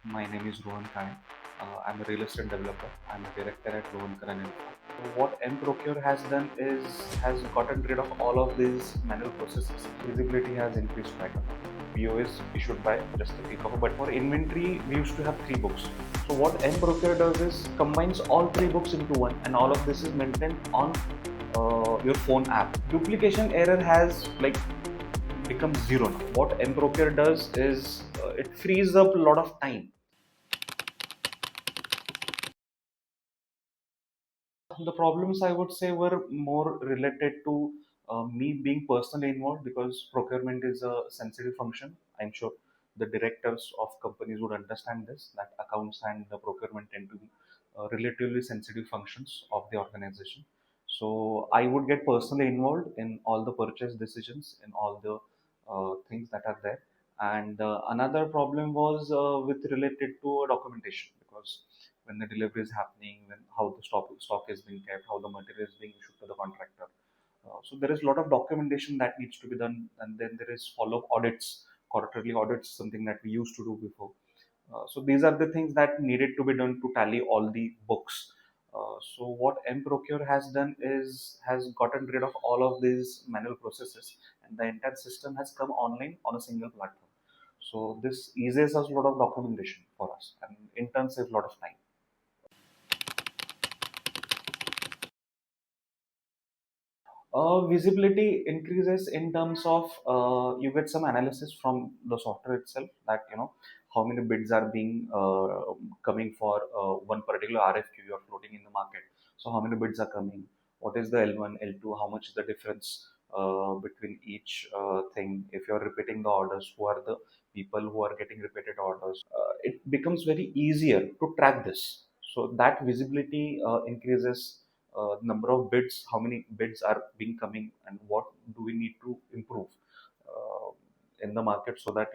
My name is Rohan Karan. I'm a real estate developer. I'm a director at Rohan Karan Infra. So what MProcure has done is has gotten rid of all of these manual processes. Visibility has increased quite a lot. PO is issued by just a click of a button. For inventory, we used to have three books. So what MProcure does is combines all three books into one, and all of this is maintained on your phone app. Duplication error has become zero now. What MProcure does is it frees up a lot of time. The problems I would say were more related to me being personally involved because procurement is a sensitive function. I'm sure the directors of companies would understand this, that accounts and the procurement tend to be relatively sensitive functions of the organization. So I would get personally involved in all the purchase decisions, in all the things that are there. And another problem was with related to documentation because when the delivery is happening, when how the stock is being kept, how the material is being issued to the contractor. So there is a lot of documentation that needs to be done, and then there is follow-up audits, quarterly audits, something that we used to do before. So these are the things that needed to be done to tally all the books. So what MProcure has done is has gotten rid of all of these manual processes, and the entire system has come online on a single platform. So this eases us a lot of documentation for us, and in turn saves a lot of time. Visibility increases in terms of you get some analysis from the software itself that how many bids are being coming for one particular RFQ you are floating in the market. So how many bids are coming? What is the L1, L2? How much is the difference between each thing? If you are repeating the orders, who are the people who are getting repeated orders? It becomes very easier to track this. So that visibility increases number of bids, how many bids are being coming, and what do we need to improve uh, in the market so that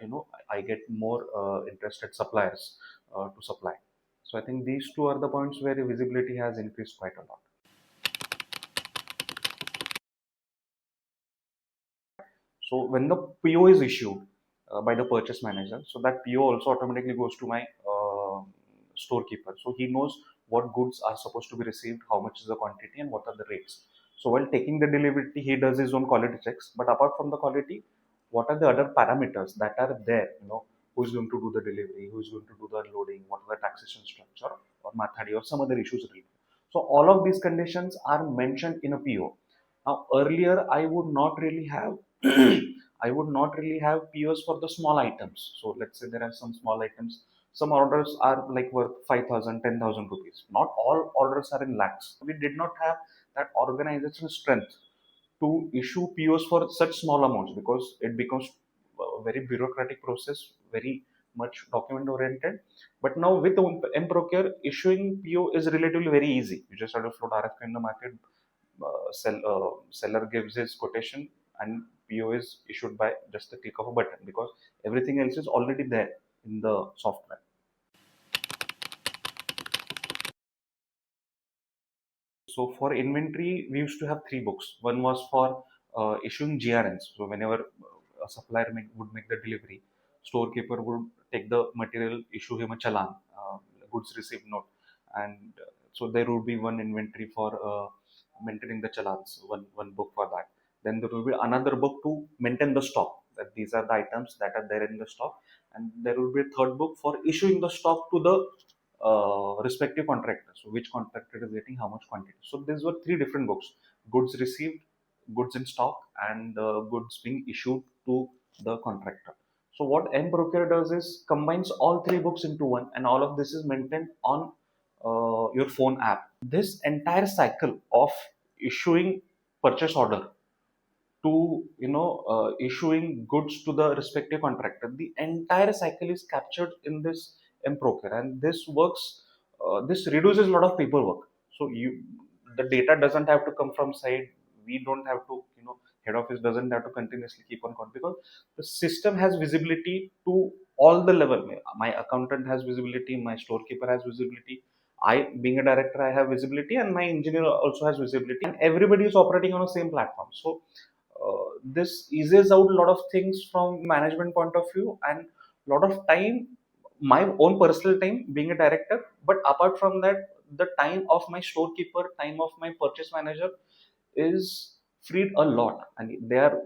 I get more interested suppliers to supply. So I think these two are the points where the visibility has increased quite a lot. So when the PO is issued by the purchase manager, so that PO also automatically goes to my storekeeper. So he knows what goods are supposed to be received, how much is the quantity, and what are the rates. So while taking the delivery, he does his own quality checks. But apart from the quality, what are the other parameters that are there? Who is going to do the delivery, who is going to do the unloading, what are the taxation structure or mathadi or some other issues related. So all of these conditions are mentioned in a PO. Now earlier I would not really have I would not really have POs for the small items. So let's say there are some small items. Some orders are like worth 5,000, 10,000 rupees. Not all orders are in lakhs. We did not have that organizational strength to issue POs for such small amounts because it becomes a very bureaucratic process, very much document oriented. But now with MProcure, issuing PO is relatively very easy. You just have to float RFQ in the market, seller gives his quotation, and PO is issued by just a click of a button because everything else is already there in the software. So for inventory, we used to have three books. One was for issuing GRNs. So whenever a supplier would make the delivery, storekeeper would take the material, issue him a challan, goods received note, and so there would be one inventory for maintaining the challans, one book for that. Then there will be another book to maintain the stock. That these are the items that are there in the stock, and there will be a third book for issuing the stock to the respective contractors. So which contractor is getting how much quantity. So these were three different books: goods received, goods in stock, and goods being issued to the contractor. So what MProcure does is combines all three books into one, and all of this is maintained on your phone app. This entire cycle of issuing purchase order to issuing goods to the respective contractor, the entire cycle is captured in this MProcure, and this works. This reduces a lot of paperwork. So the data doesn't have to come from side. We don't have to, head office doesn't have to continuously keep on count because the system has visibility to all the level. My accountant has visibility, my storekeeper has visibility, I being a director I have visibility, and my engineer also has visibility, and everybody is operating on the same platform. So this eases out a lot of things from management point of view, and a lot of time my own personal time being a director, but apart from that, the time of my storekeeper, time of my purchase manager is freed a lot, and they are,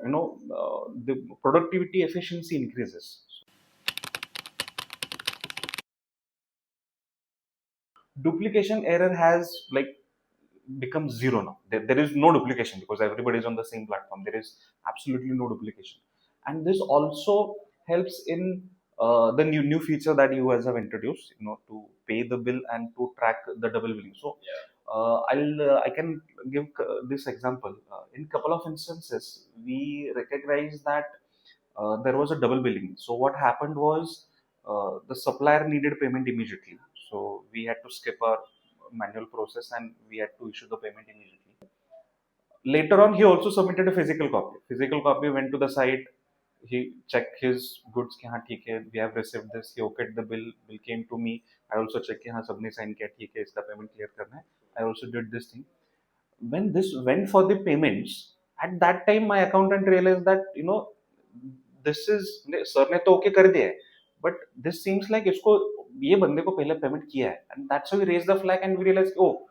the productivity efficiency increases. Duplication error has like become zero now. There is no duplication because everybody is on the same platform. There is absolutely no duplication, and this also helps in the new feature that you guys have introduced. To pay the bill and to track the double billing. So I can give this example. In couple of instances, we recognize that there was a double billing. So what happened was the supplier needed payment immediately. So we had to skip our manual process and we had to issue the payment immediately. Later on, he also submitted a physical copy. Physical copy went to the site. He checked his goods. कि हाँ ठीक है, we have received this. He okayed the bill. Bill came to me. I also checked कि हाँ सबने sign किया, ठीक है, इसका payment clear करना है. I also did this thing. When this went for the payments, at that time my accountant realized that this is sir ने तो ओके कर दिया है, but this seems like इसको ये बंदे को पहले पेमेंट किया है, and that's how we raised the flag and we realized, oh,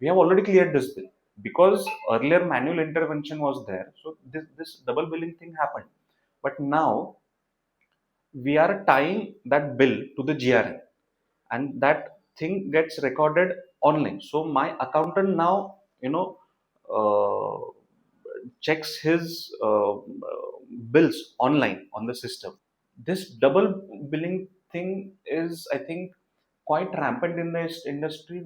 we have already cleared this bill because earlier manual intervention was there, so this double billing thing happened. But now we are tying that bill to the GRN, and that thing gets recorded online. So my accountant now, uh, checks his bills online on the system. This double billing thing is, I think, quite rampant in this industry.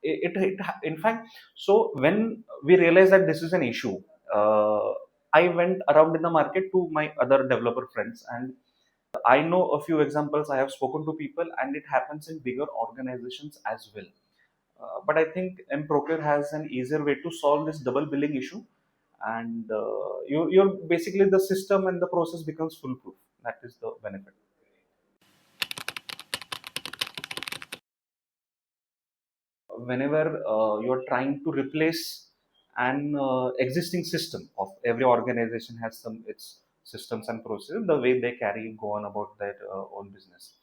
In fact, so when we realized that this is an issue, uh, I went around in the market to my other developer friends, and I know a few examples. I have spoken to people, and it happens in bigger organizations as well. But I think MProcure has an easier way to solve this double billing issue, and you're basically the system and the process becomes foolproof. That is the benefit. Whenever you're trying to replace an existing system of every organization has some its systems and processes, the way they carry go on about their own business.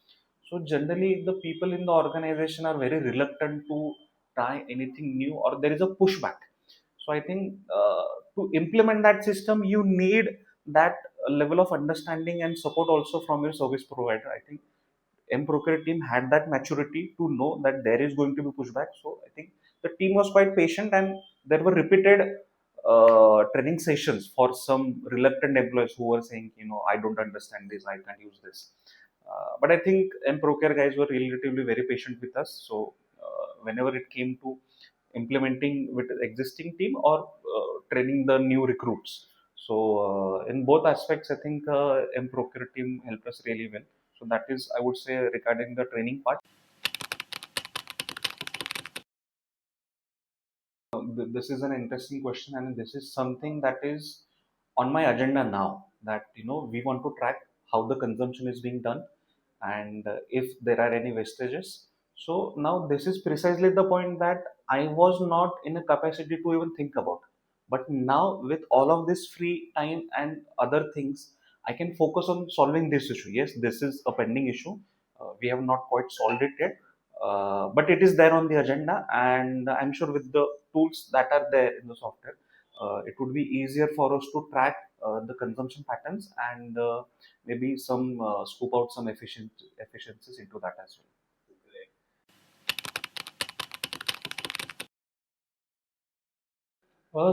So generally the people in the organization are very reluctant to try anything new, or there is a pushback. So I think to implement that system you need that level of understanding and support also from your service provider. I think MProcure team had that maturity to know that there is going to be pushback. So I think the team was quite patient, and there were repeated training sessions for some reluctant employees who were saying, I don't understand this, I can't use this. But I think MProcure guys were relatively very patient with us. So whenever it came to implementing with the existing team or training the new recruits. So in both aspects, I think MProcure team helped us really well. So that is, I would say, regarding the training part. This is an interesting question, and this is something that is on my agenda now. That we want to track how the consumption is being done, and if there are any wastages. So now this is precisely the point that I was not in a capacity to even think about. But now with all of this free time and other things, I can focus on solving this issue. Yes, this is a pending issue. We have not quite solved it yet, but it is there on the agenda, and I'm sure with the tools that are there in the software, it would be easier for us to track the consumption patterns and maybe some scoop out some efficiencies into that as well.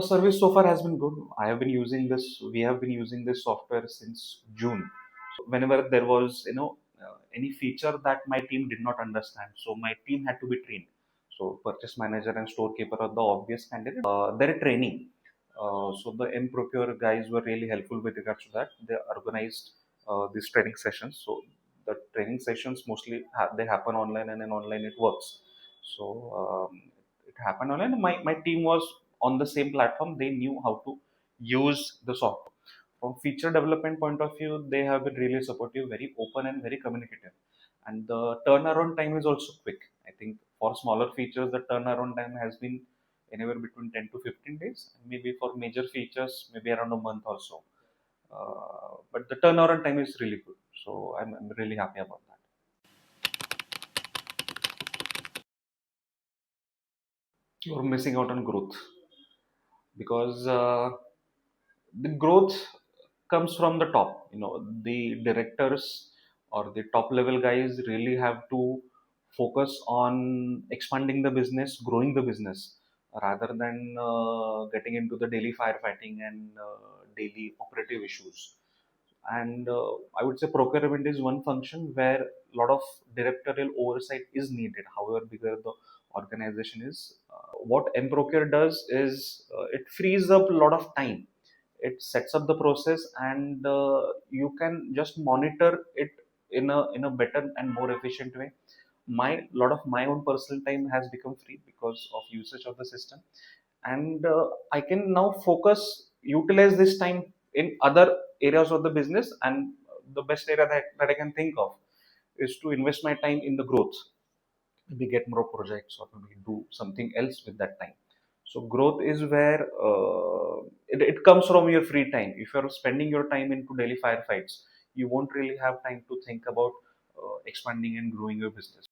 Service so far has been good. I have been using this. We have been using this software since June. So whenever there was, any feature that my team did not understand, so my team had to be trained. So purchase manager and storekeeper are the obvious candidate. Their training. So the MProcure guys were really helpful with regards to that. They organized these training sessions. So the training sessions mostly they happen online, and then online it works. So it happened online. My team was on the same platform. They knew how to use the software. From feature development point of view, they have been really supportive, very open, and very communicative. And the turnaround time is also quick. I think for smaller features, the turnaround time has been anywhere between 10 to 15 days. Maybe for major features, maybe around a month or so. But the turnaround time is really good. So I'm really happy about that. you're missing out on growth, because the growth comes from the top. The directors or the top level guys really have to focus on expanding the business, growing the business, rather than getting into the daily firefighting and daily operative issues. And I would say procurement is one function where a lot of directorial oversight is needed, however bigger the organization is. What MProcure does is it frees up a lot of time. It sets up the process, and you can just monitor it in a better and more efficient way. My lot of my own personal time has become free because of usage of the system, and I can now utilize this time in other areas of the business. And the best area that I can think of is to invest my time in the growth, maybe get more projects or maybe do something else with that time. So growth is where it comes from your free time. If you're spending your time into daily firefights, you won't really have time to think about expanding and growing your business.